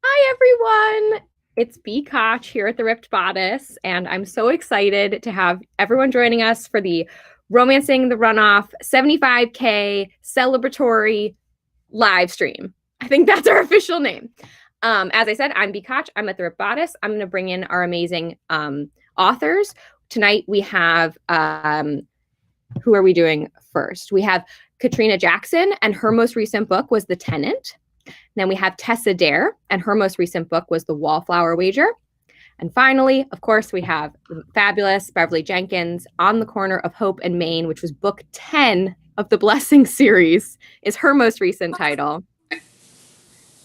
Hi, everyone. It's Koch here at the Ripped Bodice, and I'm so excited to have everyone joining us for the Romancing the Runoff 75K celebratory live stream. I think that's our official name. As I said, I'm Koch. I'm at the Ripped Bodice. I'm going to bring in our amazing authors. Tonight we have, who are we doing first? We have Katrina Jackson, and her most recent book was The Tenant. Then we have Tessa Dare, and her most recent book was The Wallflower Wager. And finally, of course, we have the fabulous Beverly Jenkins, On the Corner of Hope and Maine, which was book 10 of the Blessing series, is her most recent title.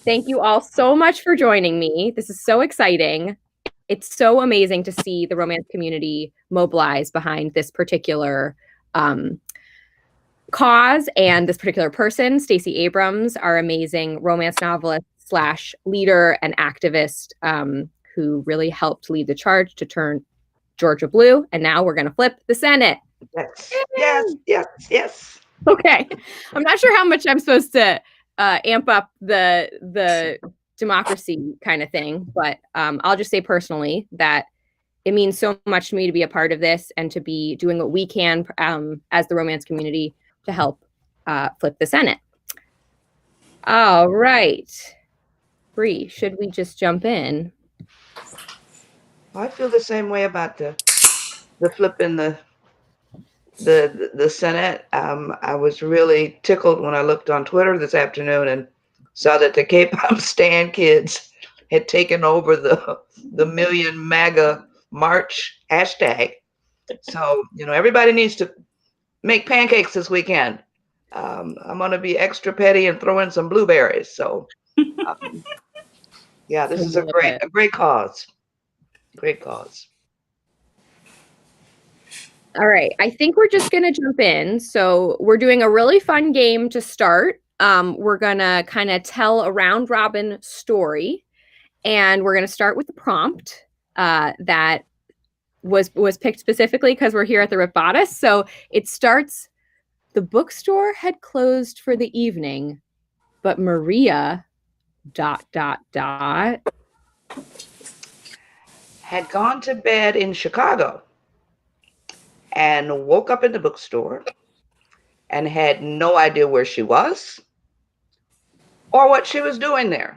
Thank you all so much for joining me. This is so exciting. It's so amazing to see the romance community mobilize behind this particular cause and this particular person, Stacey Abrams, our amazing romance novelist / leader and activist who really helped lead the charge to turn Georgia blue. And now we're going to flip the Senate. Yes. Okay. I'm not sure how much I'm supposed to amp up the democracy kind of thing, but I'll just say personally that it means so much to me to be a part of this and to be doing what we can as the romance community to help flip the Senate. All right. Bree, should we just jump in? I feel the same way about the flip in the Senate. I was really tickled when I looked on Twitter this afternoon and saw that the K-pop stan kids had taken over the Million MAGA March hashtag. So everybody needs to make pancakes this weekend. I'm gonna be extra petty and throw in some blueberries. So yeah, this is a great cause. Great cause. All right. I think we're just going to jump in. So we're doing a really fun game to start. We're going to kind of tell a round robin story. And we're going to start with the prompt that was picked specifically because we're here at the Ripped Bodice. So it starts, the bookstore had closed for the evening, but Maria ... had gone to bed in Chicago and woke up in the bookstore and had no idea where she was or what she was doing there.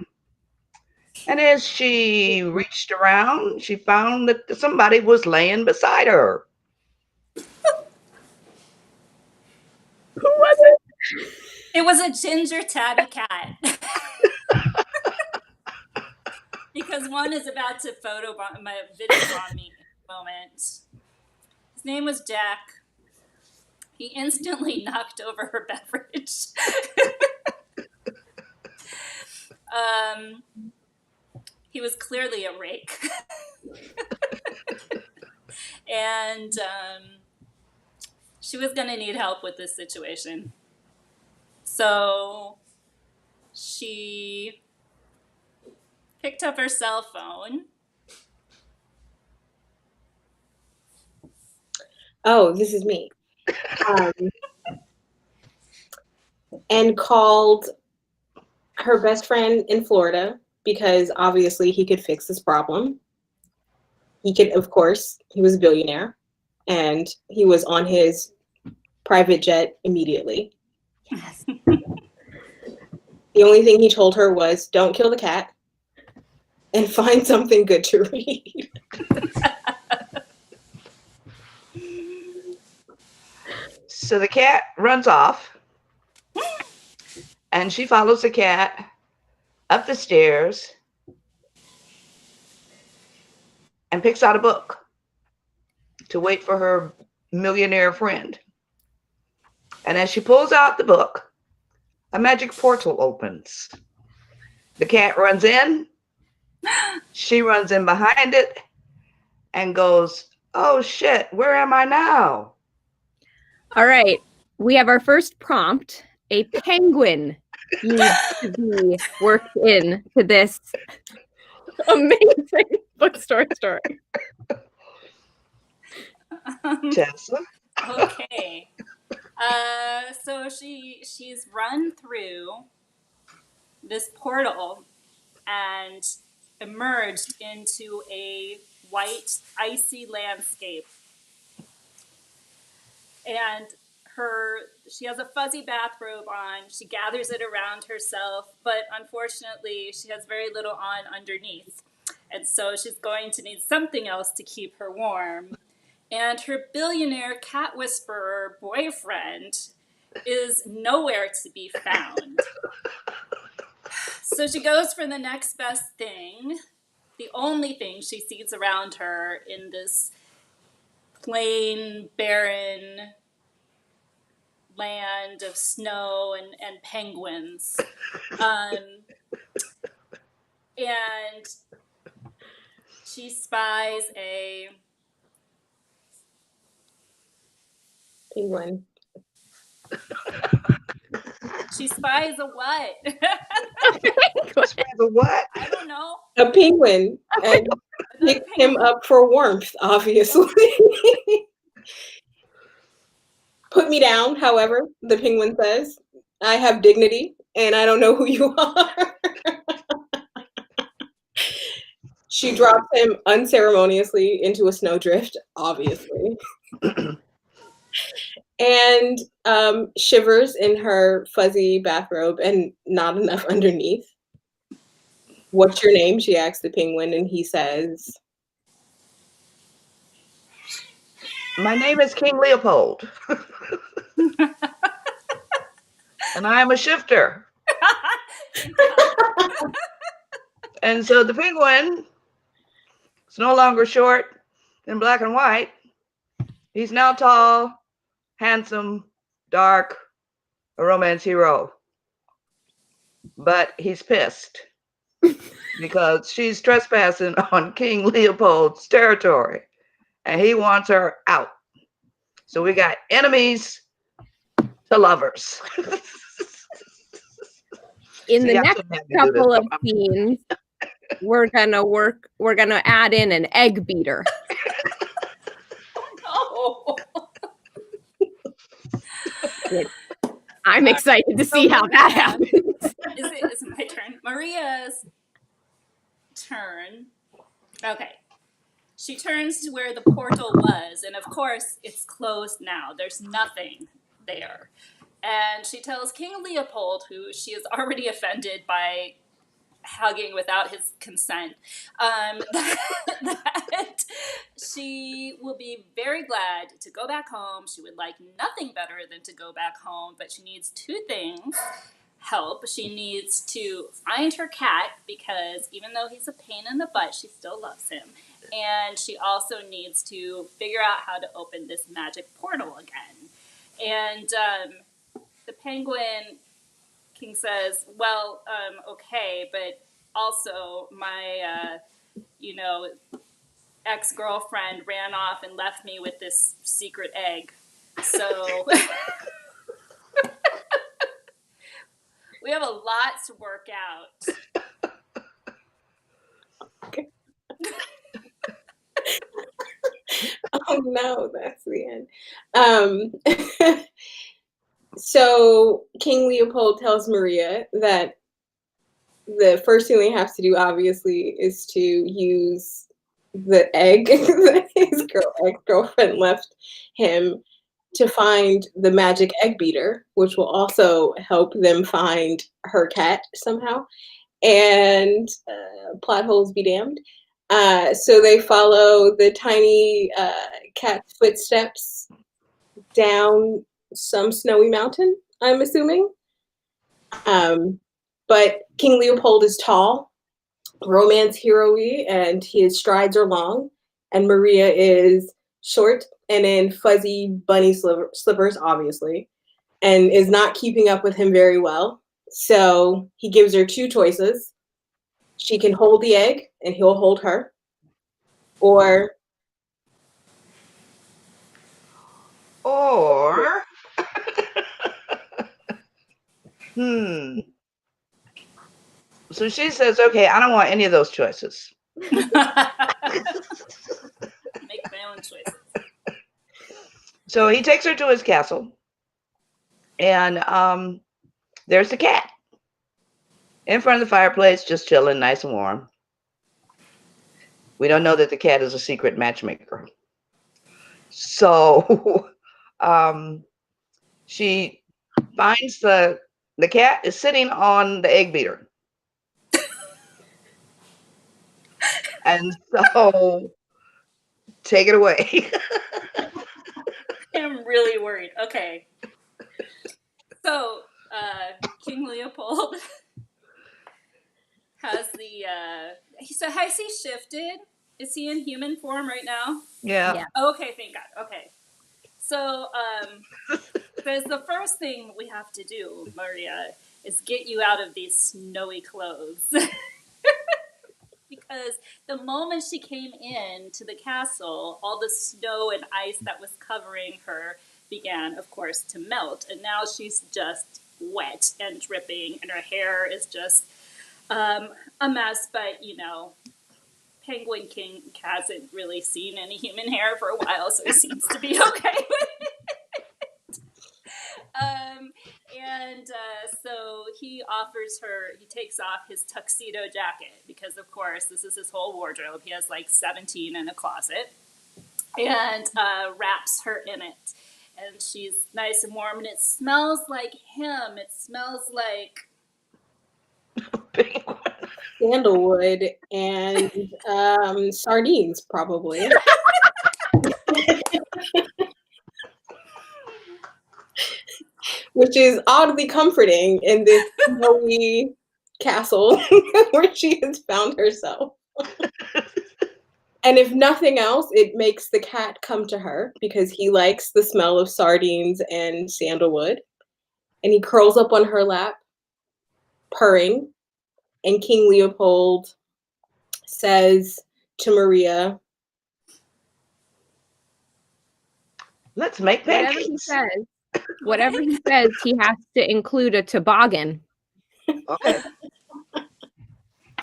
And as she reached around, she found that somebody was laying beside her. Who was it? It was a ginger tabby cat. Because one is about to video bomb me moment. His name was Jack. He instantly knocked over her beverage. He was clearly a rake. And she was going to need help with this situation. So she picked up her cell phone. Oh, this is me. And called her best friend in Florida because obviously he could fix this problem. He could, of course, he was a billionaire and he was on his private jet immediately. Yes. The only thing he told her was, don't kill the cat and find something good to read. So the cat runs off and she follows the cat up the stairs and picks out a book to wait for her millionaire friend. And as she pulls out the book, a magic portal opens. The cat runs in, she runs in behind it and goes, oh shit, where am I now? All right. We have our first prompt. A penguin needs to be worked in to this amazing bookstore story. Tessa? Okay. So she's run through this portal and emerged into a white, icy landscape. And she has a fuzzy bathrobe on. She gathers it around herself, but unfortunately, she has very little on underneath. And so she's going to need something else to keep her warm. And her billionaire cat whisperer boyfriend is nowhere to be found. So she goes for the next best thing, the only thing she sees around her in this plain, barren land of snow and penguins. And she spies a Penguin. She spies a what? Spies a what? I don't know. A penguin. And picked him up for warmth, obviously. Put me down, however, the penguin says. I have dignity, and I don't know who you are. She drops him unceremoniously into a snowdrift, obviously. And shivers in her fuzzy bathrobe and not enough underneath. What's your name? She asks the penguin, and he says, My name is King Leopold. And I am a shifter. And so the penguin is no longer short and black and white. He's now tall, handsome, dark, a romance hero. But he's pissed because she's trespassing on King Leopold's territory and he wants her out. So we got enemies to lovers. In the next couple of scenes, we're gonna add in an egg beater. Oh, I'm excited to see how that happens. Is it my turn? Maria's turn. Okay. She turns to where the portal was, and of course, it's closed now. There's nothing there. And she tells King Leopold, who she is already offended by hugging without his consent, that she will be very glad to go back home. She would like nothing better than to go back home, but she needs two things. Help. She needs to find her cat, because even though he's a pain in the butt, she still loves him. And she also needs to figure out how to open this magic portal again. And the penguin king says, well, okay, but also my, ex-girlfriend ran off and left me with this secret egg. So we have a lot to work out. okay. Oh no, that's the end. So King Leopold tells Maria that the first thing they have to do, obviously, is to use the egg that his ex-girlfriend left him to find the magic egg beater, which will also help them find her cat somehow. And plot holes be damned. So they follow the tiny cat's footsteps down some snowy mountain, I'm assuming. But King Leopold is tall, romance hero-y, and his strides are long. And Maria is short and in fuzzy bunny slippers, obviously, and is not keeping up with him very well. So he gives her two choices. She can hold the egg and he'll hold her. Or So she says, okay, I don't want any of those choices. Make my own choices. So he takes her to his castle, and there's the cat. in front of the fireplace, just chilling, nice and warm. We don't know that the cat is a secret matchmaker. So she finds the cat is sitting on the egg beater. And so take it away. I'm really worried. Okay. So, King Leopold has so has he shifted? Is he in human form right now? Yeah. Yeah. Okay, thank God. Okay. So, there's the first thing we have to do, Maria, is get you out of these snowy clothes. Because the moment she came in to the castle, all the snow and ice that was covering her began, of course, to melt. And now she's just wet and dripping, and her hair is just a mess. But, you know, Penguin King hasn't really seen any human hair for a while, so he seems to be okay with it. So he offers her, he takes off his tuxedo jacket because, of course, this is his whole wardrobe. He has like 17 in a closet, and wraps her in it. And she's nice and warm, and it smells like him. It smells like Sandalwood and sardines, probably. Which is oddly comforting in this snowy castle where she has found herself. And if nothing else, it makes the cat come to her because he likes the smell of sardines and sandalwood. And he curls up on her lap, purring. And King Leopold says to Maria, let's make pancakes. Whatever he says, he has to include a toboggan. Okay.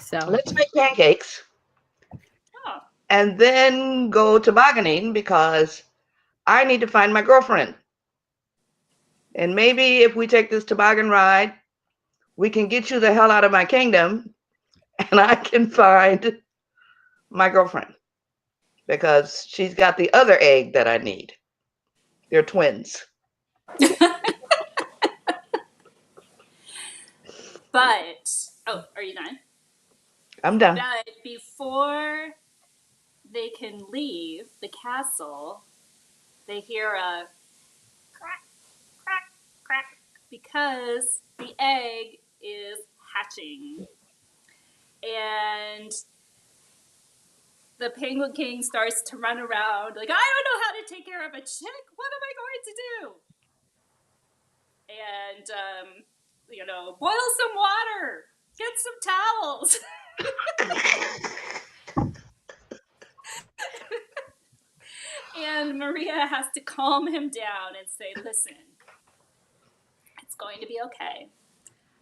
So let's make pancakes. oh. And then go tobogganing because I need to find my girlfriend. And maybe if we take this toboggan ride, we can get you the hell out of my kingdom and I can find my girlfriend because she's got the other egg that I need. They're twins. But, oh, are you done? I'm done. But before they can leave the castle, they hear a crack, crack, crack, because the egg is hatching. And the Penguin King starts to run around like, I don't know how to take care of a chick. What am I going to do? And, you know, boil some water. Get some towels. And Maria has to calm him down and say, listen, it's going to be okay.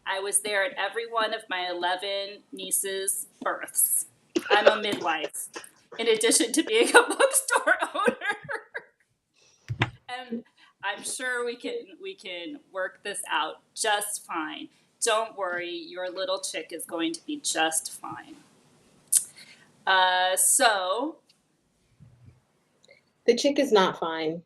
I was there at every one of my 11 nieces' births. I'm a midwife, in addition to being a bookstore owner. And I'm sure we can work this out just fine. Don't worry, your little chick is going to be just fine. So... the chick is not fine.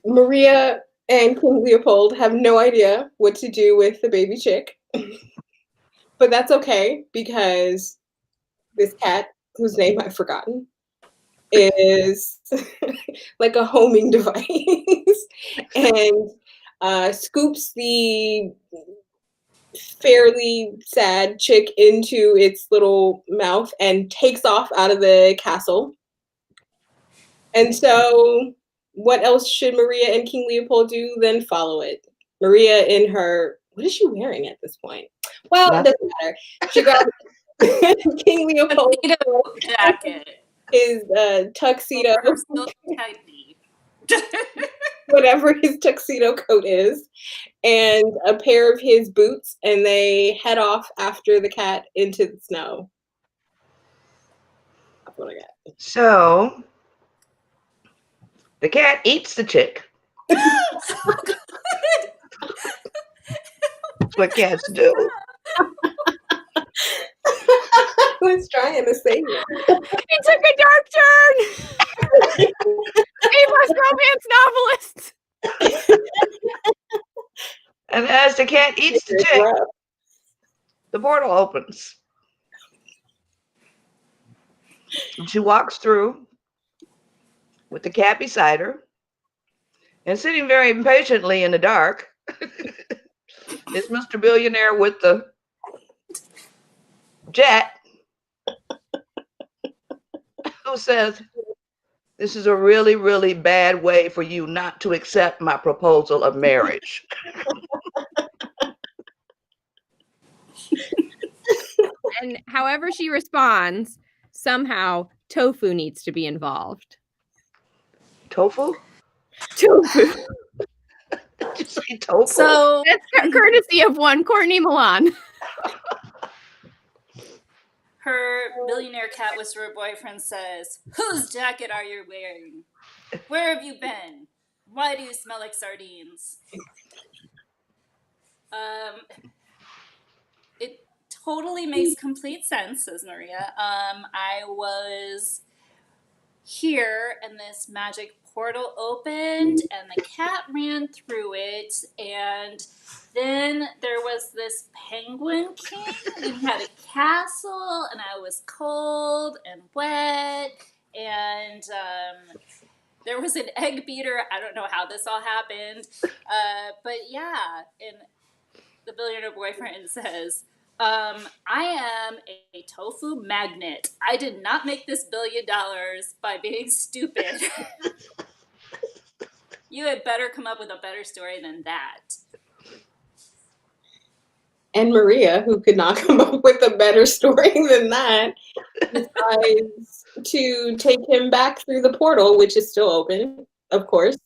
Maria and King Leopold have no idea what to do with the baby chick. But that's okay because this cat, whose name I've forgotten, is like a homing device and scoops the fairly sad chick into its little mouth and takes off out of the castle. And so what else should Maria and King Leopold do than follow it? Maria in her, what is she wearing at this point? Well, it doesn't matter. She got King Leopold jacket. His tuxedo, whatever his tuxedo coat is, and a pair of his boots, and they head off after the cat into the snow. That's what I got. So The cat eats the chick. That's what cats do. I was trying to say it. It took a dark turn. A-plus romance novelist. And as the cat eats the chick, the portal opens. And she walks through with the cat beside her, and sitting very impatiently in the dark is Mr. Billionaire with the jet, who says, "This is a really, really bad way for you not to accept my proposal of marriage." And however she responds, somehow tofu needs to be involved. Tofu? Tofu. Did you say tofu? So That's courtesy of one Courtney Milan. her billionaire cat whisperer boyfriend says, "Whose jacket are you wearing? Where have you been? Why do you smell like sardines?" It totally makes complete sense, says Maria. I was here and this magic portal opened and the cat ran through it, and then there was this penguin king and he had a castle, and I was cold and wet, and there was an egg beater. I don't know how this all happened, but yeah. And the billionaire boyfriend says, "I am a tofu magnet. I did not make this $1 billion by being stupid." You had better come up with a better story than that. And Maria, who could not come up with a better story than that, decides to take him back through the portal, which is still open, of course.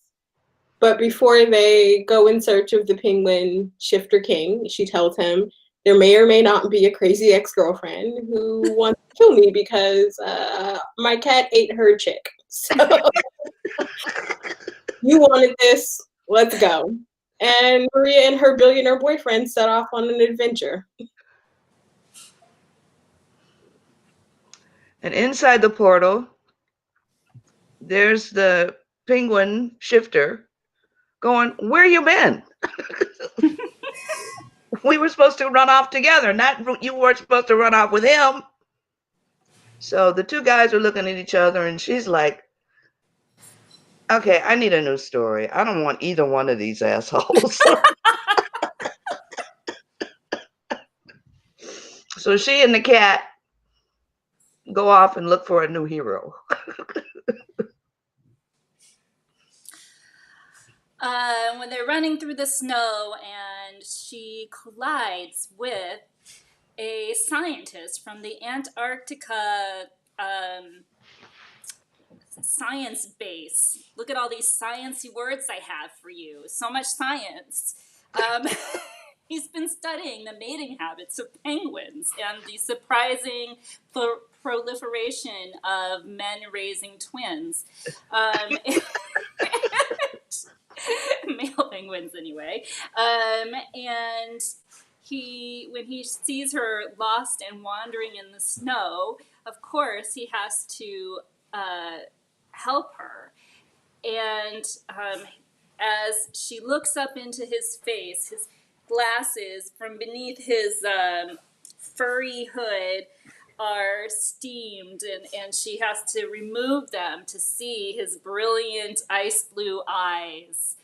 But before they go in search of the penguin shifter king, she tells him there may or may not be a crazy ex-girlfriend who wants to kill me because my cat ate her chick. So you wanted this, let's go. And Maria and her billionaire boyfriend set off on an adventure. And inside the portal, there's the penguin shifter going, "Where you been? We were supposed to run off together. Not you weren't supposed to run off with him." So the two guys are looking at each other, and she's like, "Okay, I need a new story. I don't want either one of these assholes." So she and the cat go off and look for a new hero. When they're running through the snow, and she collides with a scientist from the Antarctica science base. Look at all these sciencey words I have for you. So much science. He's been studying the mating habits of penguins and the surprising proliferation of men raising twins. Male penguins, anyway. And when he sees her lost and wandering in the snow, of course, he has to help her. And as she looks up into his face, his glasses from beneath his furry hood are steamed, and she has to remove them to see his brilliant ice blue eyes.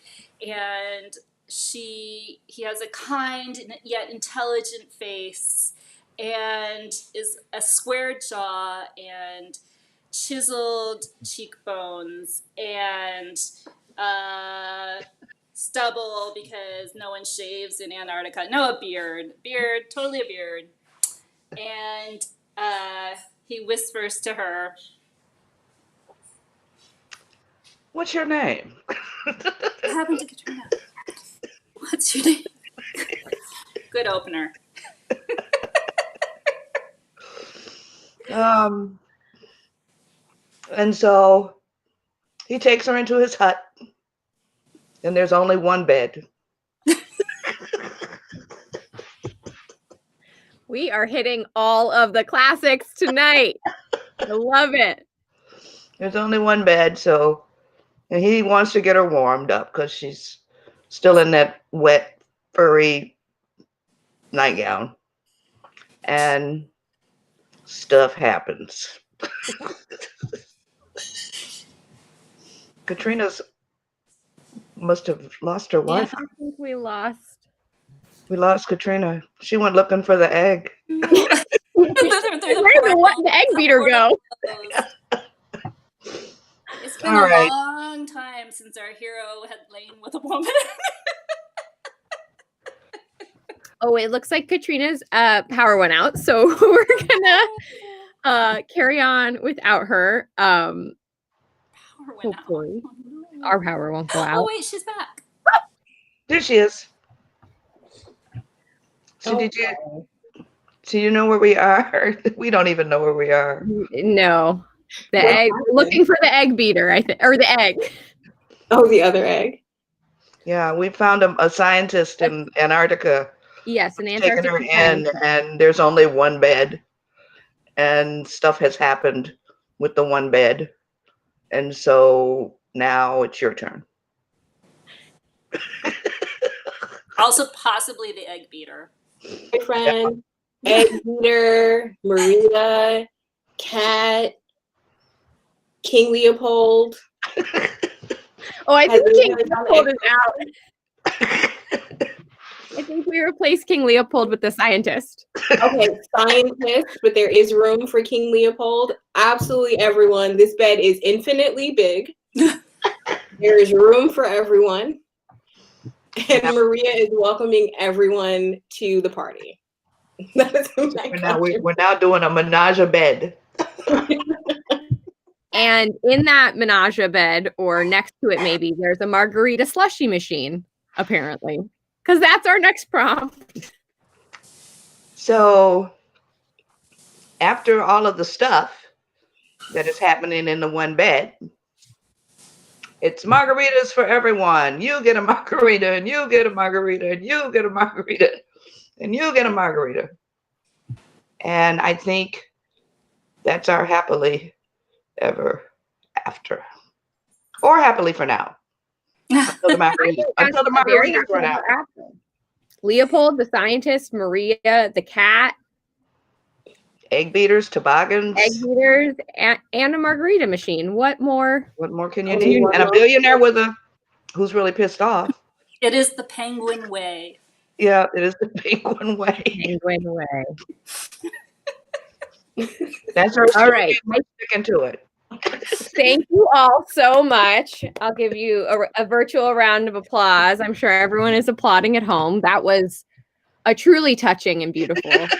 And he has a kind yet intelligent face, and is a square jaw and chiseled cheekbones and stubble, because no one shaves in Antarctica. No, a beard, totally a beard. And he whispers to her, "What's your name?" "What happened to Katrina? What's your name?" Good opener. And so He takes her into his hut, and there's only one bed. We are hitting all of the classics tonight. I love it. There's only one bed, so, and he wants to get her warmed up because she's still in that wet, furry nightgown. And stuff happens. Katrina's must have lost her Yeah. Wi-Fi. I think we lost. We lost Katrina. She went looking for the egg. Where Where did the egg beater go? It's been All a right. long time since our hero had lain with a woman. Oh, it looks like Katrina's power went out, so we're gonna carry on without her. Power went out. Hopefully, Oh, no. our power won't go Oh out. wait, she's back. There she is. So so you know where we are? We don't even know where we are. No, the What egg. happened? Looking for the egg beater, I think, or the egg. Oh, the other egg. Yeah, we found a scientist in Antarctica Yes, an taking Antarctic her friend. in, and there's only one bed, and stuff has happened with the one bed, and so now it's your turn. Also, possibly the egg beater. Boyfriend, egg beater, Maria, cat, King Leopold. Oh, I think Has King anyone done Leopold egg- is out. I think we replaced King Leopold with the scientist. Okay, scientist, but there is room for King Leopold. Absolutely everyone. This bed is infinitely big. There is room for everyone. And Maria is welcoming everyone to the party. That is my We're now doing a menage a bed. And in that menage a bed, or next to it maybe, there's a margarita slushy machine, apparently. Because that's our next prompt. So after all of the stuff that is happening in the one bed, it's margaritas for everyone. You get a margarita, and you get a margarita, and you get a margarita, and you get a margarita. And I think that's our happily ever after. Or happily for now. Until the margaritas run out. Leopold, the scientist, Maria, the cat, Egg beaters, toboggans. egg beaters, and a margarita machine. What more? What more can you need? And a billionaire who's really pissed off. It is the penguin way. Yeah, it is the penguin way. Penguin way. That's our All right. sticking to it. Thank you all so much. I'll give you a virtual round of applause. I'm sure everyone is applauding at home. That was a truly touching and beautiful love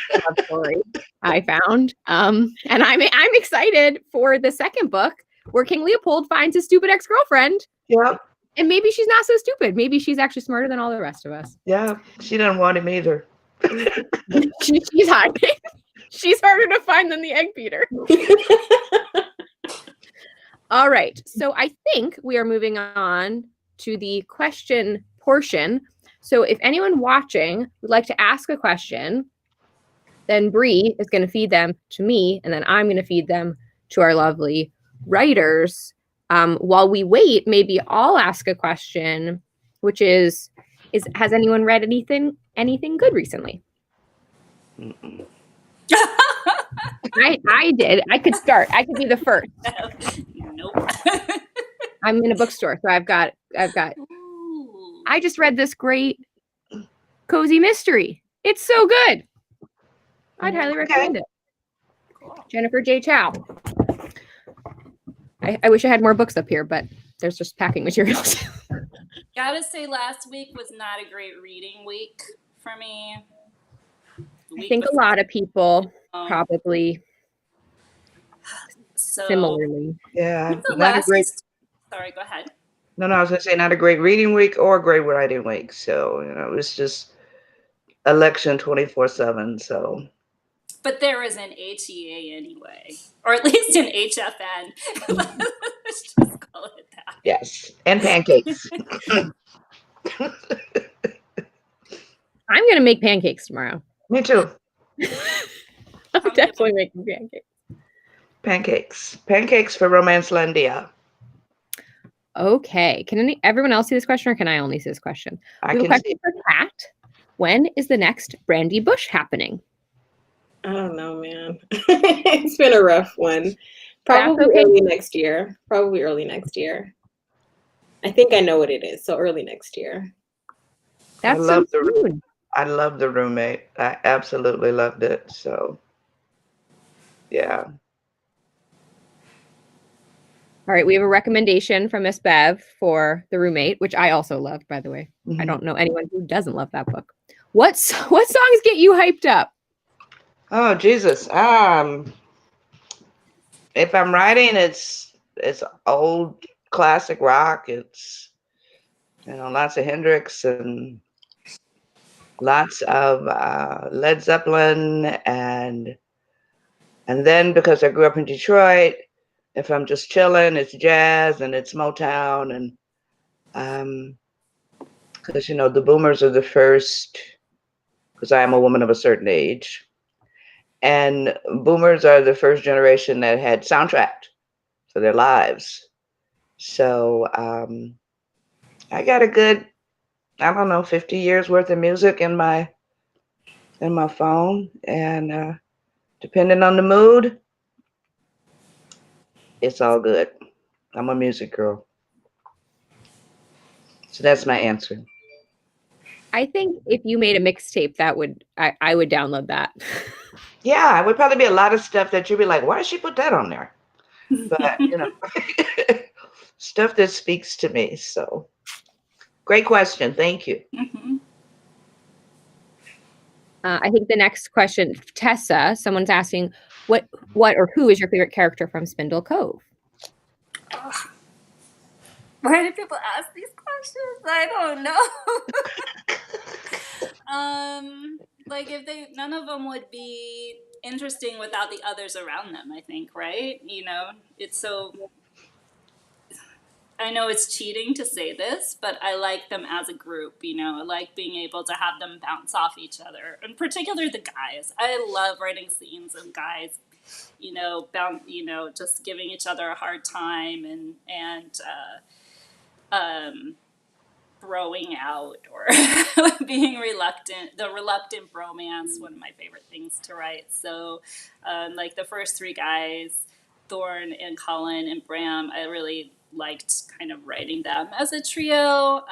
story I found. And I'm excited for the second book where King Leopold finds his stupid ex-girlfriend. Yep. And maybe she's not so stupid. Maybe she's actually smarter than all the rest of us. Yeah, she doesn't want him either. She's hiding. She's harder to find than the egg beater. All right. So I think we are moving on to the question portion. So if anyone watching would like to ask a question, then Bree is going to feed them to me, and then I'm going to feed them to our lovely writers. While we wait, maybe I'll ask a question, which is has anyone read anything good recently? I did. I could start. I could be the first. Nope. I'm in a bookstore, so I've got. Ooh. I just read this great cozy mystery. It's so good. I'd highly recommend it. Cool. Jennifer J. Chow. I wish I had more books up here, but there's just packing materials. Gotta say, last week was not a great reading week for me. I think a lot of people probably similarly. Yeah, The not a last great. Sorry, go ahead. No, I was gonna say not a great reading week or a great writing week. So it's just election 24/7. So. But there is an HEA anyway, or at least an HFN. Let's just call it that. Yes, and pancakes. I'm gonna make pancakes tomorrow. Me too. I'm definitely making pancakes. Pancakes for Romancelandia. Okay. Can everyone else see this question, or can I only see this question? I We have a can question see. for Kat. When is the next Brandy Bush happening? I don't know, man. It's been a rough one. Probably okay. early next year. Probably early next year. I think I know what it is. So early next year. That's I love so soon. I love The Roommate. I absolutely loved it. So, yeah. All right, we have a recommendation from Miss Bev for The Roommate, which I also loved, by the way. Mhm. I don't know anyone who doesn't love that book. What songs get you hyped up? Oh, Jesus. If I'm writing, it's old classic rock. It's, lots of Hendrix and lots of Led Zeppelin, and then because I grew up in Detroit, if I'm just chilling, it's jazz and it's Motown, and because the boomers are the first, because I am a woman of a certain age, and boomers are the first generation that had soundtracked for their lives. So I got a good, I don't know, 50 years worth of music in my phone, and depending on the mood, it's all good. I'm a music girl. So that's my answer. I think if you made a mixtape, I would download that. Yeah, it would probably be a lot of stuff that you'd be like, why did she put that on there? But, stuff that speaks to me. So great question. Thank you. Mhm. I think the next question, Tessa, someone's asking, what or who is your favorite character from Spindle Cove? Why do people ask these questions? I don't know. Like none of them would be interesting without the others around them, I think, right? It's so, I know it's cheating to say this, but I like them as a group, I like being able to have them bounce off each other, in particular the guys. I love writing scenes of guys, just giving each other a hard time and throwing out or being reluctant. The reluctant bromance, one of my favorite things to write. So, like the first three guys, Thorne and Colin and Bram, I really liked kind of writing them as a trio,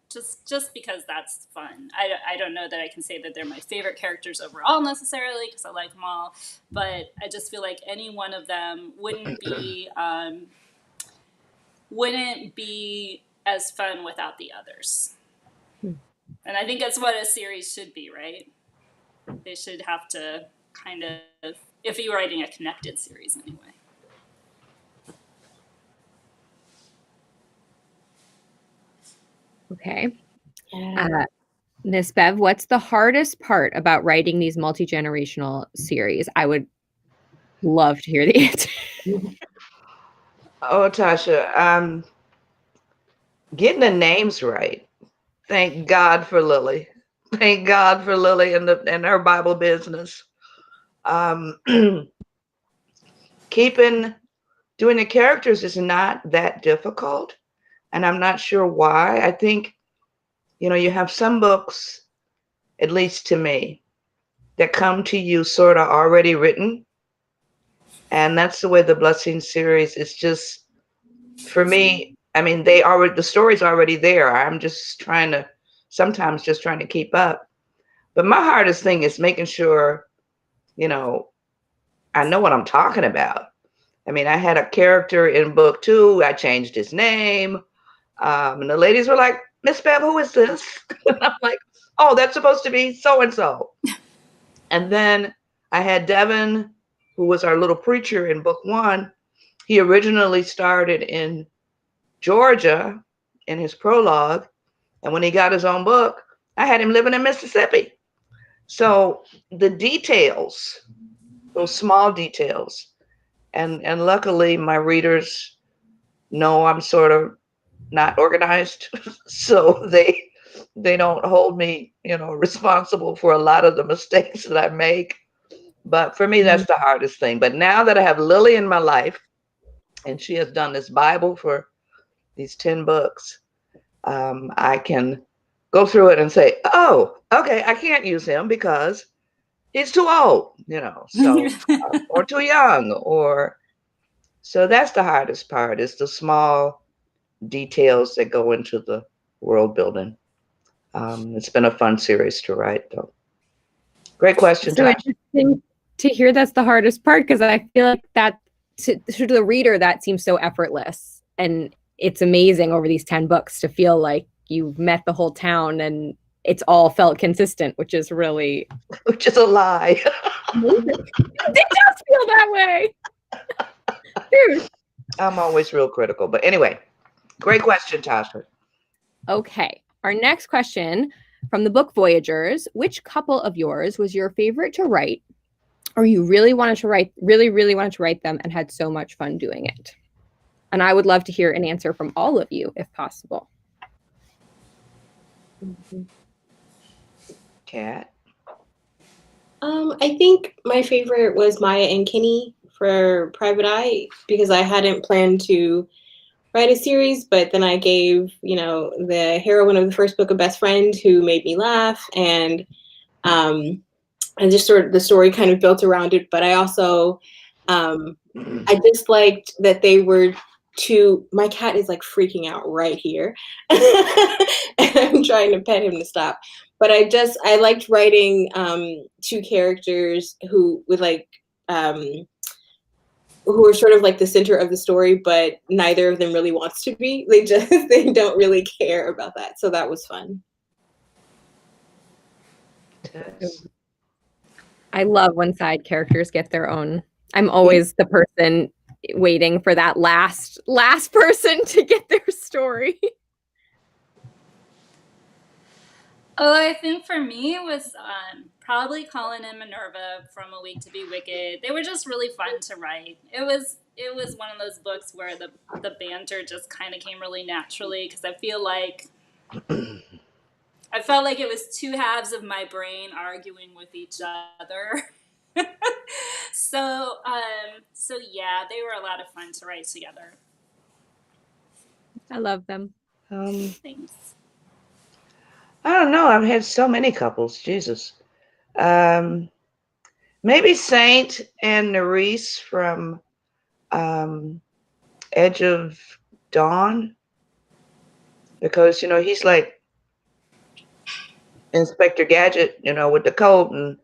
just because that's fun. I don't know that I can say that they're my favorite characters overall necessarily, because I like them all, but I just feel like any one of them wouldn't be as fun without the others. And I think that's what a series should be, right? They should have to kind of, if you're writing a connected series anyway. Okay. Miss Bev, what's the hardest part about writing these multi-generational series? I would love to hear the answer. Oh, Tasha, getting the names right. Thank God for Lillie. Thank God for Lillie and her Bible business. Doing the characters is not that difficult, and I'm not sure why. I think, you have some books, at least to me, that come to you sort of already written, and that's the way the Blessing series is. Just for me, I mean, the story's already there. I'm just sometimes trying to keep up. But my hardest thing is making sure, I know what I'm talking about. I mean, I had a character in book 2. I changed his name. And the ladies were like, Miss Bev, who is this? And I'm like, oh, that's supposed to be so-and-so. And then I had Devin, who was our little preacher in book 1. He originally started in Georgia in his prologue. And when he got his own book, I had him living in Mississippi. So the details, those small details, and luckily my readers know I'm sort of not organized. So they don't hold me, responsible for a lot of the mistakes that I make. But for me, that's the hardest thing. But now that I have Lillie in my life, and she has done this Bible for these 10 books, I can go through it and say, oh, okay, I can't use him because he's too old, so, or too young, or so that's the hardest part is the small details that go into the world building. It's been a fun series to write, though. Great question, So Tasha. interesting to hear that's the hardest part, because I feel like that to the reader that seems so effortless, and it's amazing over these 10 books to feel like you've met the whole town and it's all felt consistent, which is really Which is a lie. amazing. It does feel that way. Dude. I'm always real critical, but anyway, great question, Tasha. Okay, our next question from the book Voyagers: which couple of yours was your favorite to write, or you really wanted to write, really wanted to write them and had so much fun doing it? And I would love to hear an answer from all of you, if possible. Kat? I think my favorite was Maya and Kenny for Private Eye, because I hadn't planned to write a series, but then I gave, the heroine of the first book a best friend who made me laugh, and just sort of the story kind of built around it. But I also, I just liked that they were two. My cat is like freaking out right here, and I'm trying to pet him to stop. But I liked writing two characters who would who are sort of like the center of the story, but neither of them really wants to be. They don't really care about that. So that was fun. Tess? I love when side characters get their own. I'm always the person waiting for that last person to get their story. Oh, I think for me it was probably Colin and Minerva from A Week to Be Wicked. They were just really fun to write. It was one of those books where the banter just kind of came really naturally, because I felt like it was two halves of my brain arguing with each other. So yeah, they were a lot of fun to write together. I love them. Thanks. I don't know. I've had so many couples. Jesus. Maybe Saint and Nerese from Edge of Dawn, because he's like Inspector Gadget, with the coat and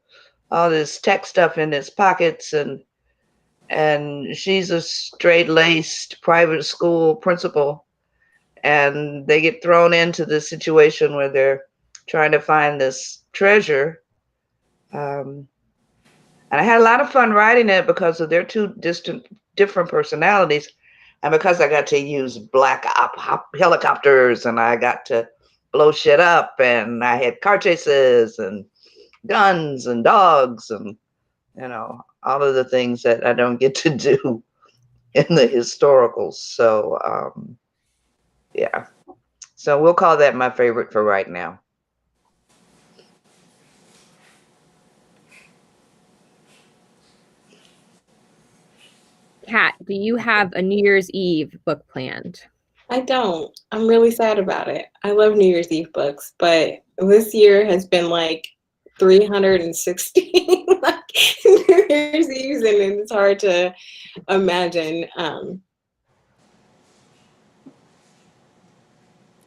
all this tech stuff in his pockets, and she's a straight-laced private school principal, and they get thrown into this situation where they're trying to find this treasure. And I had a lot of fun writing it because of their two different personalities, and because I got to use black helicopters, and I got to blow shit up, and I had car chases and guns and dogs, and all of the things that I don't get to do in the historicals. So yeah, so we'll call that my favorite for right now. Kat, do you have a New Year's Eve book planned? I don't. I'm really sad about it. I love New Year's Eve books, but this year has been like 360 New Year's Eves, and it's hard to imagine.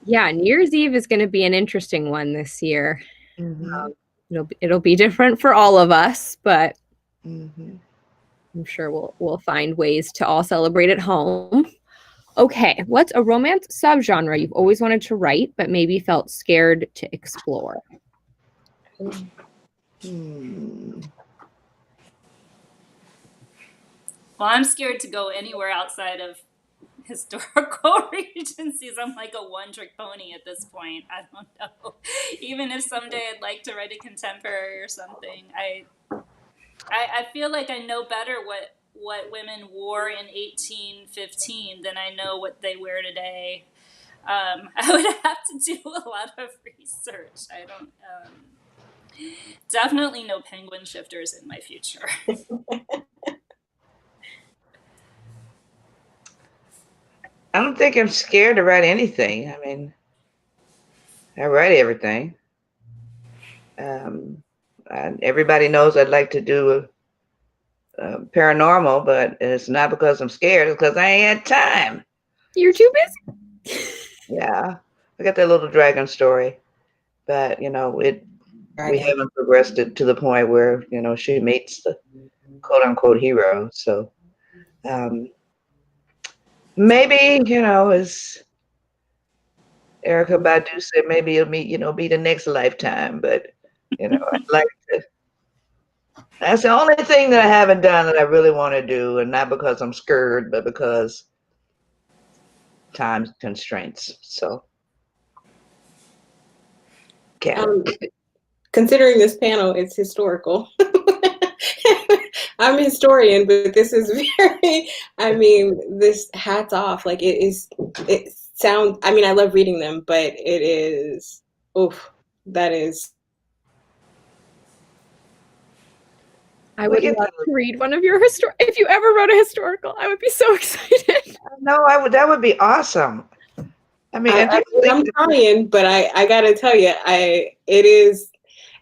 Yeah, New Year's Eve is going to be an interesting one this year. Mm-hmm. It'll be different for all of us, but Mm-hmm. I'm sure we'll find ways to all celebrate at home. Okay, what's a romance subgenre you've always wanted to write but maybe felt scared to explore? Well, I'm scared to go anywhere outside of historical regencies. I'm like a one-trick pony at this point. I don't know. Even if someday I'd like to write a contemporary or something, I feel like I know better what women wore in 1815 than I know what they wear today. I would have to do a lot of research. I don't. Definitely no penguin shifters in my future. I don't think I'm scared to write anything. I mean, I write everything. Everybody knows I'd like to do paranormal, but it's not because I'm scared. It's because I ain't had time. You're too busy. Yeah, I got that little dragon story, but we haven't progressed it to the point where she meets the quote unquote hero. So maybe as Erica Badu said, maybe it'll be the next lifetime. But I'd like to. That's the only thing that I haven't done that I really want to do, and not because I'm scared, but because time constraints. So, considering this panel is historical, I'm a historian, but this is very, I mean, this hats off. Like it sounds, I mean, I love reading them, but it is, oof, that is. I would love to read one of your if you ever wrote a historical, I would be so excited. No, that would be awesome. I mean, I'm trying, but I gotta tell you, it is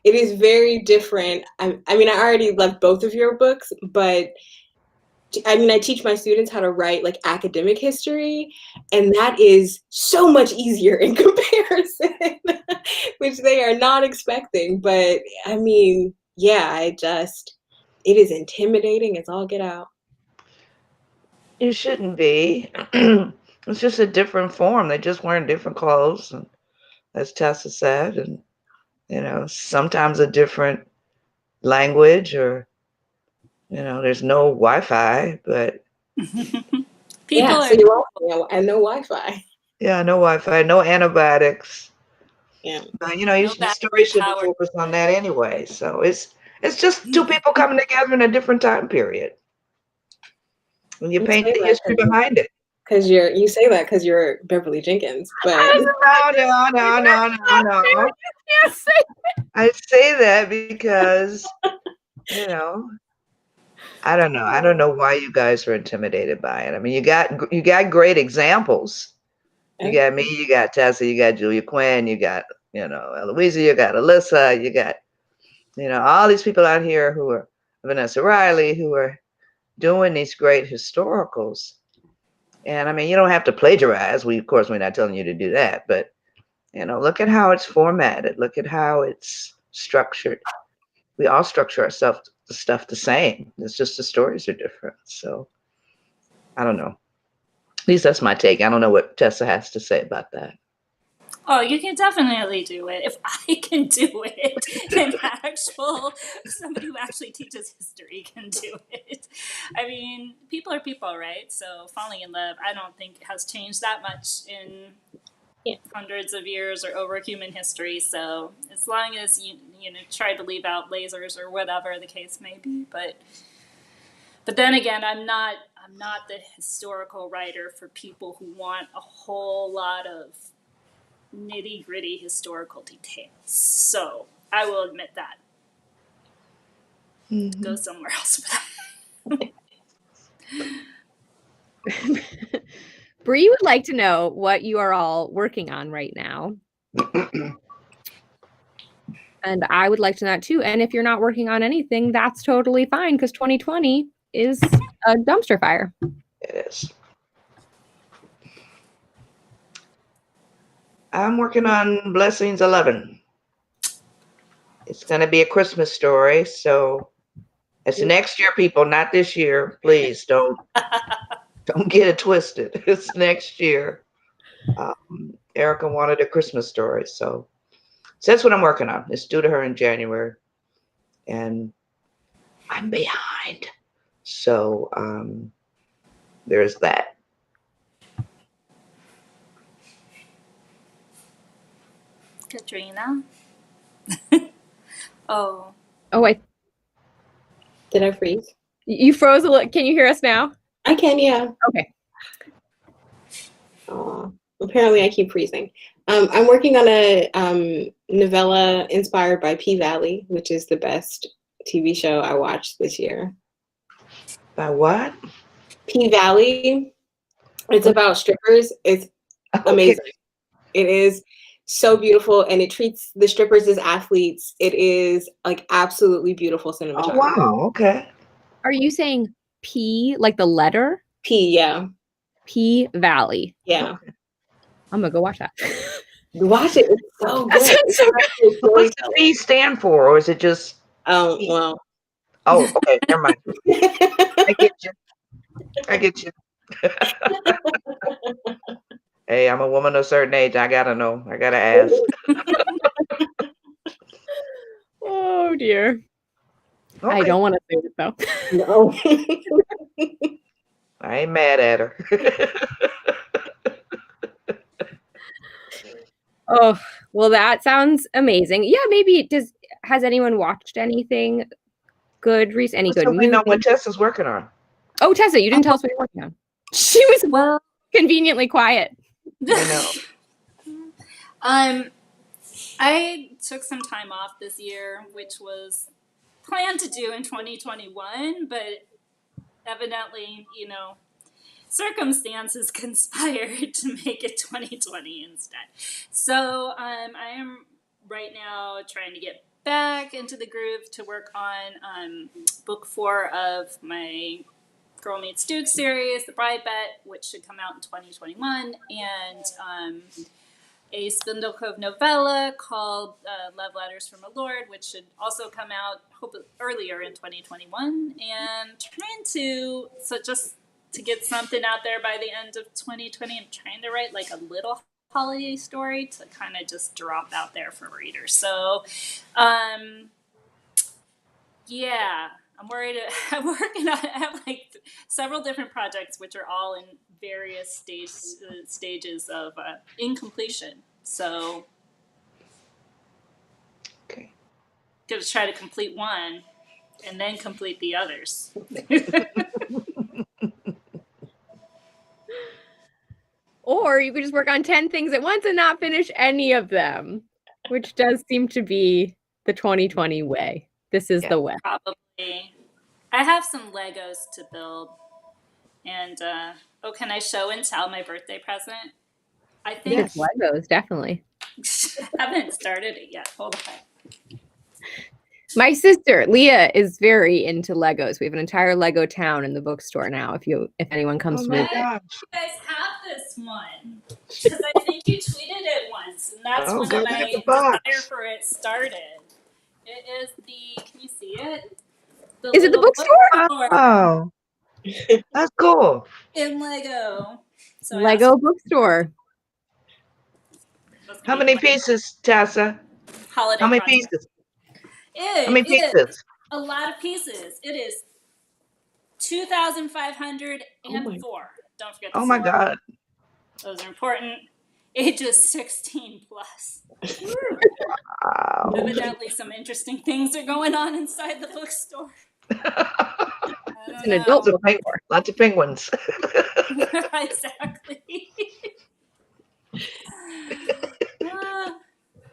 very different. I mean, I already love both of your books, but I mean, I teach my students how to write like academic history, and that is so much easier in comparison, which they are not expecting. But I mean, yeah, it is intimidating as all get out. It shouldn't be. It's just a different form. They just wearing different clothes, and as Tessa said, and sometimes a different language, or there's no Wi-Fi, but People so you're welcome. And no Wi-Fi. Yeah, no Wi-Fi, no antibiotics. Yeah, but your story should be focused on that anyway. So it's just two people coming together in a different time period. And you paint the history behind it. Because you say that because you're Beverly Jenkins, but no. I say that because I don't know. I don't know why you guys are intimidated by it. I mean, you got great examples. You got me, you got Tessa, you got Julia Quinn, you got Eloisa, you got Alyssa, you got all these people out here who are Vanessa Riley, who are doing these great historicals. And I mean, you don't have to plagiarize. Of course, we're not telling you to do that, but look at how it's formatted. Look at how it's structured. We all structure ourselves the stuff the same. It's just the stories are different. So I don't know. At least that's my take. I don't know what Tessa has to say about that. Oh, you can definitely do it. If I can do it, then somebody who actually teaches history can do it. I mean, people are people, right? So falling in love, I don't think has changed that much in hundreds of years or over human history. So as long as you try to leave out lasers or whatever the case may be, but then again, I'm not the historical writer for people who want a whole lot of nitty-gritty historical details. So I will admit that. Mm-hmm. Go somewhere else with that. Bree would like to know what you are all working on right now. And I would like to know that too. And if you're not working on anything, that's totally fine, because 2020 is a dumpster fire. It is. I'm working on Blessings 11. It's going to be a Christmas story, so it's next year, people, not this year. Please don't get it twisted. It's next year. Erica wanted a Christmas story, so that's what I'm working on. It's due to her in January, and I'm behind. So there's that. Katrina? Oh, did I freeze? You froze a little. Can you hear us now? I can, yeah. Okay. Oh, Apparently, I keep freezing. I'm working on a novella inspired by P-Valley, which is the best TV show I watched this year. By what? P-Valley. It's about strippers. It's Okay. amazing. It is so beautiful, and it treats the strippers as athletes. It is like absolutely beautiful Oh, cinematography. wow. Okay. Are you saying P, like the letter? Yeah. P Valley. Yeah. I'm gonna go watch that. Watch it. It's so good. That sounds so So what's the P stand for, or is it just? Oh, well. Oh, okay. Never mind. I get you. I get you. Hey, I'm a woman of a certain age. I gotta know. I gotta ask. Oh dear. Okay. I don't want to say it though. No. I ain't mad at her. Oh, well, that sounds amazing. Yeah, maybe has anyone watched anything good recently? Any good So we know what movies? Tessa's working on. Oh, Tessa, you didn't tell us what you're working on. She was conveniently quiet. I know. I took some time off this year, which was planned to do in 2021, but evidently, circumstances conspired to make it 2020 instead. So I am right now trying to get back into the groove to work on book 4 of my Girl Meets Duke series, The Bride Bet, which should come out in 2021, and a Spindle Cove novella called Love Letters from a Lord, which should also come out earlier in 2021, and just to get something out there by the end of 2020. I'm trying to write like a little holiday story to kind of just drop out there for readers. So, yeah, I'm worried. I'm working on. I have like several different projects, which are all in various stages of incompletion. So, Okay. gonna try to complete one, and then complete the others. Or you could just work on 10 things at once and not finish any of them, which does seem to be the 2020 way. This is the way. Probably. I have some Legos to build. And, can I show and tell my birthday present? I think Yes, Legos, definitely. I haven't started it yet. Hold on. My sister, Leah, is very into Legos. We have an entire Lego town in the bookstore now, if anyone comes to visit. You guys have this one. Because I think you tweeted it once, and that's when my desire for it started. It is can you see it? Is it the bookstore? Oh, that's cool. In Lego. So Lego bookstore. How many pieces, Tessa? Holiday How many project. pieces? How many pieces? Is a lot of pieces. It is 2,504. Don't forget the 4. Oh my God. Those are important. Ages 16 plus. Wow. Evidently, some interesting things are going on inside the bookstore. It's an adult bookstore. Lots of penguins. Exactly.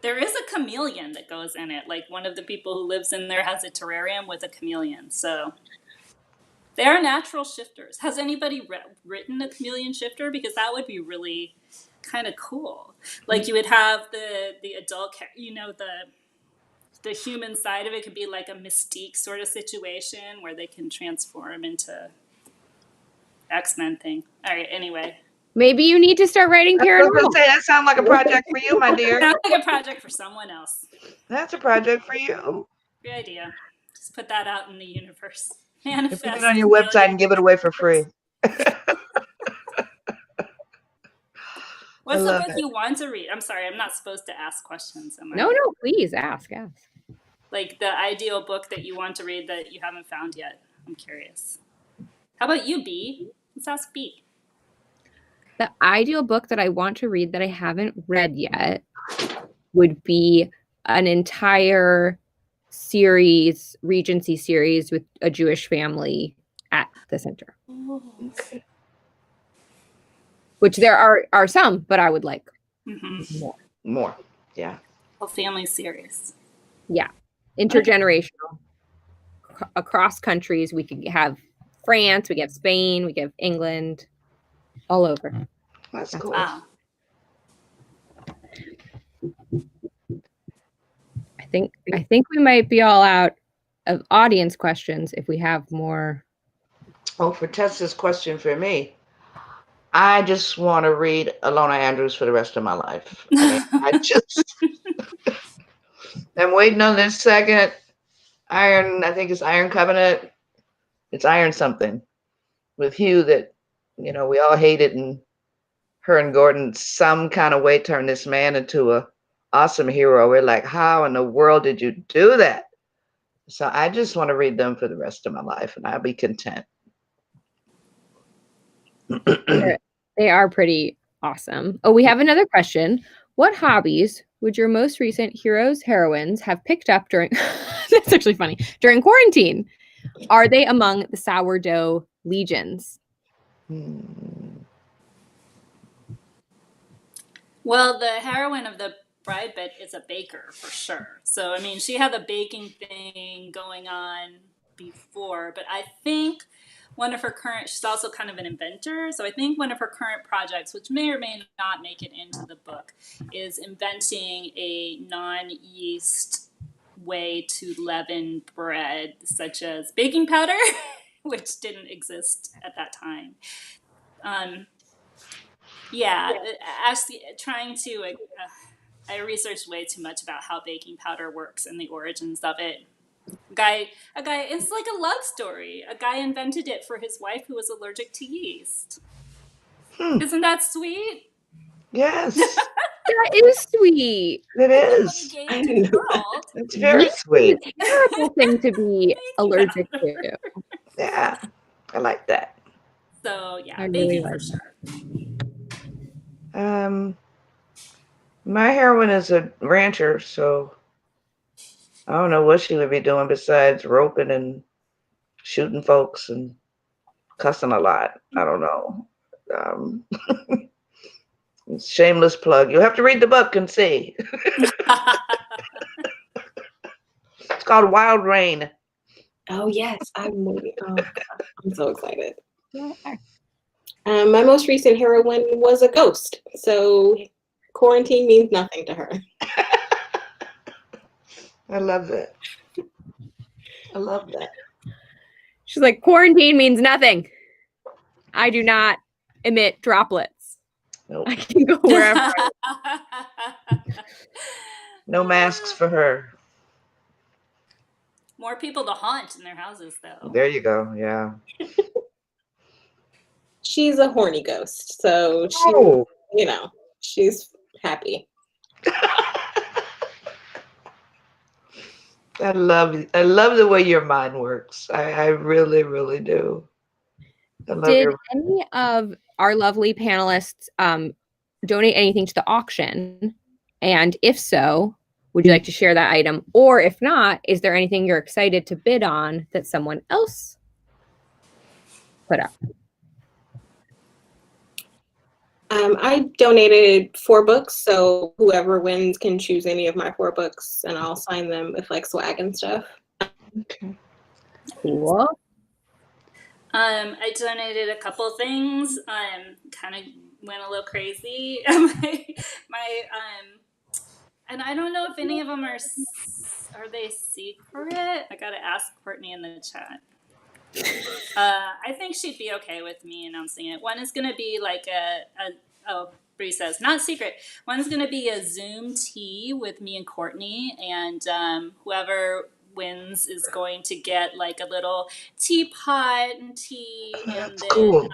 There is a chameleon that goes in it. Like one of the people who lives in there has a terrarium with a chameleon. So they are natural shifters. Has anybody written a chameleon shifter? Because that would be really kind of cool. Like you would have the adult, the human side of it could be like a Mystique sort of situation where they can transform into X-Men thing. All right, anyway. Maybe you need to start writing paranormal. That sounds like a project for you, my dear. Sounds like a project for someone else. That's a project for you. Good idea. Just put that out in the universe. Manifest. Put it on your website and give it away for free. What's the book you want to read? I'm sorry, I'm not supposed to ask questions. Am I? No, please ask. Like the ideal book that you want to read that you haven't found yet. I'm curious. How about you, B? Let's ask B. The ideal book that I want to read that I haven't read yet would be an entire series, Regency series with a Jewish family at the center. Oh. Okay. which there are some, but I would like More. Yeah. A family series. Yeah. Intergenerational. Across countries. We could have France, we could have Spain, we could have England, all over. That's cool. Wow. I think we might be all out of audience questions if we have more. Oh, for Tessa's question for me, I just want to read Alona Andrews for the rest of my life. I'm waiting on this second I think it's Iron Covenant. It's Iron something with Hugh that, we all hated, and her and Gordon some kind of way turned this man into a awesome hero. We're like, how in the world did you do that? So I just want to read them for the rest of my life, and I'll be content. They are pretty awesome. Oh, we have another question. What hobbies would your most recent heroes, heroines have picked up during that's actually funny, during quarantine? Are they among the sourdough legions? Well, the heroine of the Bride Bit is a baker for sure. So, I mean, she had the baking thing going on before, but I think she's also kind of an inventor. So I think one of her current projects, which may or may not make it into the book, is inventing a non-yeast way to leaven bread, such as baking powder, which didn't exist at that time. I researched way too much about how baking powder works and the origins of it. A guy, it's like a love story. A guy invented it for his wife who was allergic to yeast. Isn't that sweet? Yes. That is sweet. It is. It's very sweet. It's a terrible thing to be allergic to. Yeah, I like that. So yeah, I baking really for like sure. My heroine is a rancher, so I don't know what she would be doing besides roping and shooting folks and cussing a lot. I don't know. Shameless plug. You'll have to read the book and see. It's called Wild Rain. Oh yes, I'm so excited. My most recent heroine was a ghost, so quarantine means nothing to her. I love that. I love that. She's like, quarantine means nothing. I do not emit droplets. Nope. I can go wherever. No masks for her. More people to haunt in their houses, though. There you go. Yeah. She's a horny ghost, so she's happy. I love the way your mind works. I really, really do. Did any of our lovely panelists donate anything to the auction? And if so, would you like to share that item? Or if not, is there anything you're excited to bid on that someone else put up? I donated 4 books, so whoever wins can choose any of my 4 books, and I'll sign them with like swag and stuff. Okay. Cool. I donated a couple things. Kind of went a little crazy. And I don't know if any of them are they secret? I gotta ask Courtney in the chat. I think she'd be okay with me announcing it. One is gonna be like Bree says, not secret. One's gonna be a Zoom tea with me and Courtney, and whoever wins is going to get like a little teapot and tea, and then cool.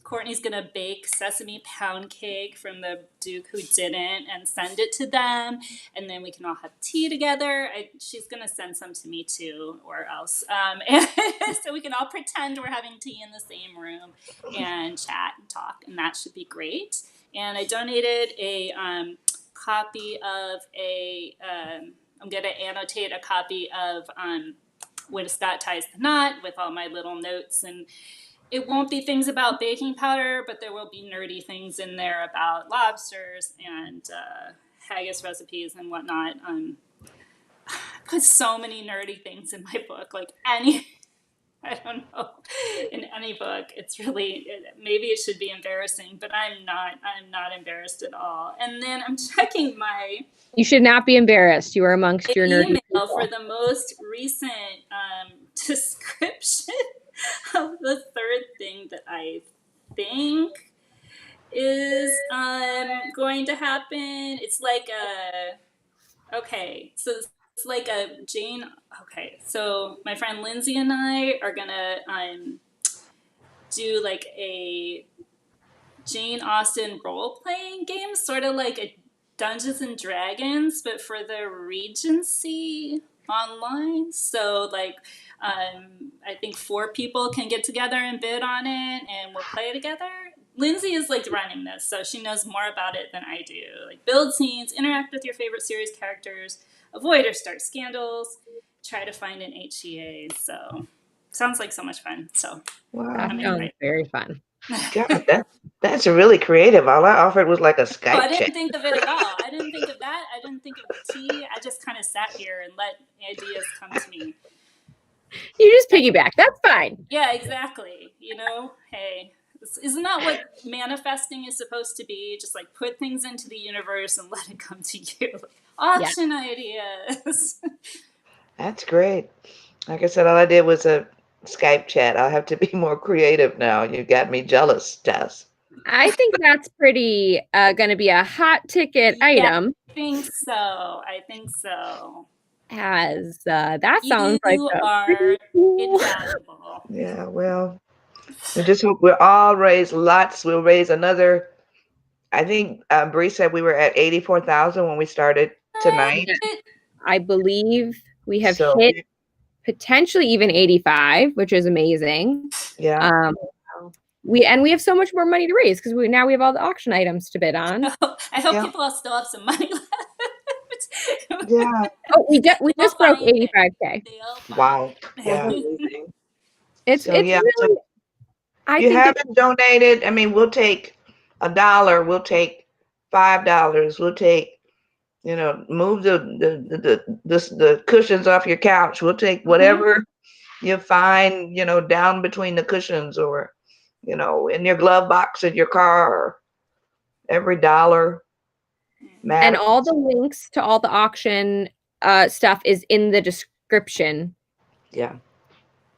Courtney's gonna bake sesame pound cake from the Duke who didn't and send it to them, and then we can all have tea together. She's gonna send some to me too, or else, and so we can all pretend we're having tea in the same room and chat and talk, and that should be great. And I donated a copy of I'm going to annotate a copy of When Scott Ties the Knot with all my little notes and it won't be things about baking powder, but there will be nerdy things in there about lobsters and haggis recipes and whatnot. I put so many nerdy things in my book, like I don't know, in any book. It's really, maybe it should be embarrassing, but I'm not embarrassed at all. And then I'm checking my You should not be embarrassed. You are amongst your nerdy email people. for the most recent description of the third thing that I think is going to happen. It's like so it's like a Jane. Okay, so my friend Lindsay and I are gonna do like a Jane Austen role-playing game, sort of like a Dungeons and Dragons, but for the Regency online. So like I think 4 people can get together and bid on it, and we'll play together. Lindsay is like running this, so she knows more about it than I do. Like build scenes, interact with your favorite series characters, avoid or start scandals, try to find an HEA. So sounds like so much fun. So Wow. That sounds very fun. God, that's really creative. All I offered was like a Skype I didn't chat. think of it at all. I didn't think of that. I didn't think of the tea. I just kind of sat here and let ideas come to me. You just piggyback. That's fine. Yeah, exactly. You know, hey, isn't that what manifesting is supposed to be? Just like put things into the universe and let it come to you. Like, auction ideas. That's great. Like I said, all I did was a Skype chat. I'll have to be more creative now. You got me jealous, Tess. I think that's pretty going to be a hot ticket item. I think so. As that sounds like You a are pretty cool. invaluable. Yeah, well, we just hope we'll all raise lots. We'll raise another. I think Bree said we were at 84,000 when we started tonight. I believe we have So, hit potentially even 85, which is amazing. yeah. We have so much more money to raise because we have all the auction items to bid on. I hope Yeah. people still have some money left. Yeah. Oh, we just broke 85K. Wow. Yeah. Amazing. It's So, yeah. really. I You think haven't donated. I mean, we'll take $1. We'll take $5. We'll take, move the cushions off your couch. We'll take whatever you find, down between the cushions or, in your glove box in your car. Every dollar matters. And all the links to all the auction stuff is in the description. Yeah.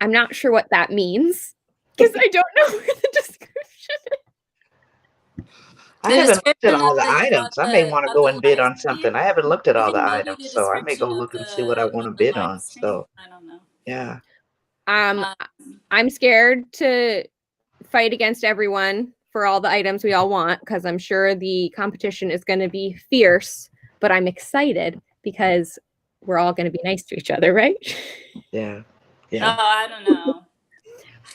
I'm not sure what that means because I don't know where the description is. I haven't looked at all the items. I may want to go and bid on something. I haven't looked at all the items, so I may go look and see what I want to bid on. So, I don't know. yeah. I'm scared to fight against everyone for all the items we all want because I'm sure the competition is going to be fierce, but I'm excited because we're all going to be nice to each other, right? Yeah. Oh, I don't know.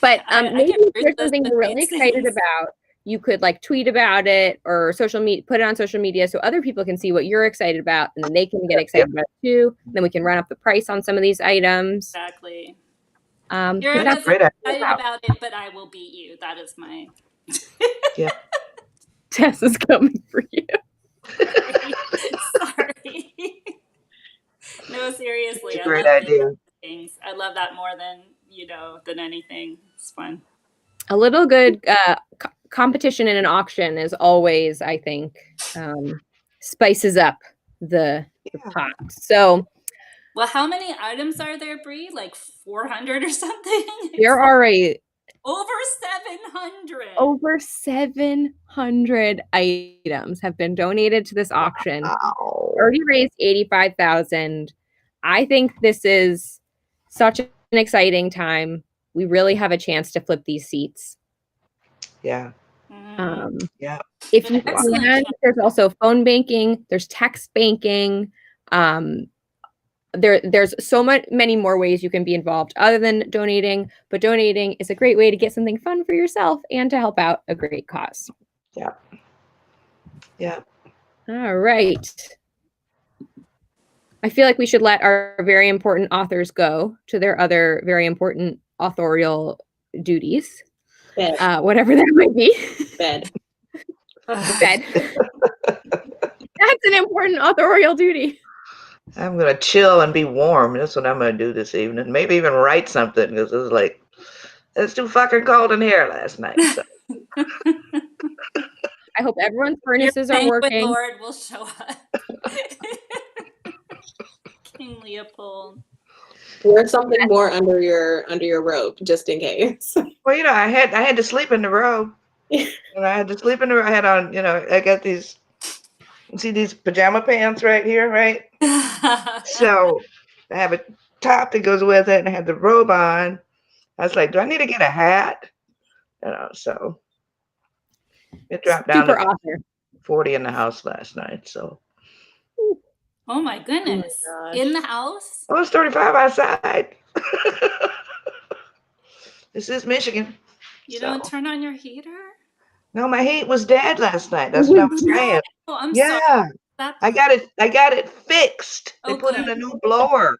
But maybe get if there's something you're really excited about, you could like tweet about it or social media, put it on social media so other people can see what you're excited about and then they can get excited about it too. Then we can run up the price on some of these items. Exactly. You're excited about it, but I will beat you. That is my. Yeah. Tessa's coming for you. Sorry. No, seriously. It's a great idea. Things. I love that more than than anything. It's fun. A little good competition in an auction is always, I think, spices up the pot. So, well, how many items are there, Bree? Like 400 or something? There are over 700. Over 700 items have been donated to this auction. Wow. Already raised 85,000. I think this is such an exciting time. We really have a chance to flip these seats. Yeah. Yeah. If you can, there's also phone banking. There's text banking. There's so many more ways you can be involved other than donating, but donating is a great way to get something fun for yourself and to help out a great cause. Yeah. Yeah. All right. I feel like we should let our very important authors go to their other very important authorial duties. whatever that might be. Bed. Bed. That's an important authorial duty. I'm gonna chill and be warm. That's what I'm gonna do this evening. Maybe even write something because it was like it's too fucking cold in here last night. So. I hope everyone's furnaces are Your working. Lord will show up. King Leopold. Wear something more under your robe, just in case. Well, you know, I had to sleep in the robe. And I had to sleep in the robe. I had on, you know, I got these. You see these pajama pants right here, right? So I have a top that goes with it, and I had the robe on. I was like, do I need to get a hat? You know, so it dropped down Super to author. 40 in the house last night. So Oh my goodness. gosh. In the house? it was 35 outside. This is Michigan. You So. don't turn on your heater? No, my heat was dead last night. That's what I'm saying. Oh, I'm Yeah, sorry. That I got it fixed. They Oh, put in good. a new blower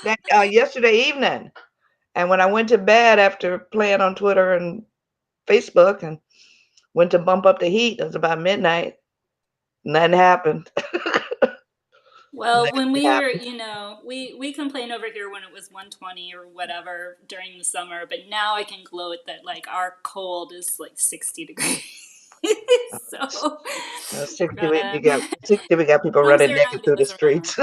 that yesterday evening. And when I went to bed after playing on Twitter and Facebook and went to bump up the heat, it was about midnight. Nothing happened. Well, when we were, you know, we complained over here when it was 120 or whatever during the summer, but now I can gloat that like our cold is like 60 degrees. So 60, we got people running naked through the streets.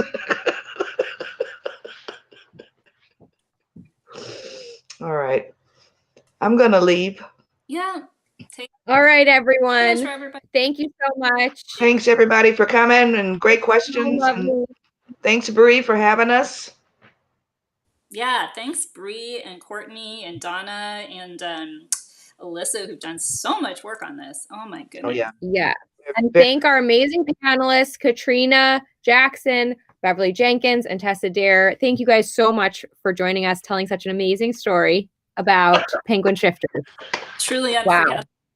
All right. I'm going to leave. Yeah. All right, everyone. For everybody. Thank you so much. Thanks, everybody, for coming and great questions. And thanks, Bree, for having us. Yeah, thanks, Bree and Courtney and Donna and Alyssa, who've done so much work on this. Oh, my goodness. Oh, yeah. Yeah. And thank our amazing panelists, Katrina Jackson, Beverly Jenkins, and Tessa Dare. Thank you guys so much for joining us, telling such an amazing story about penguin shifters. Truly unforgettable. Wow.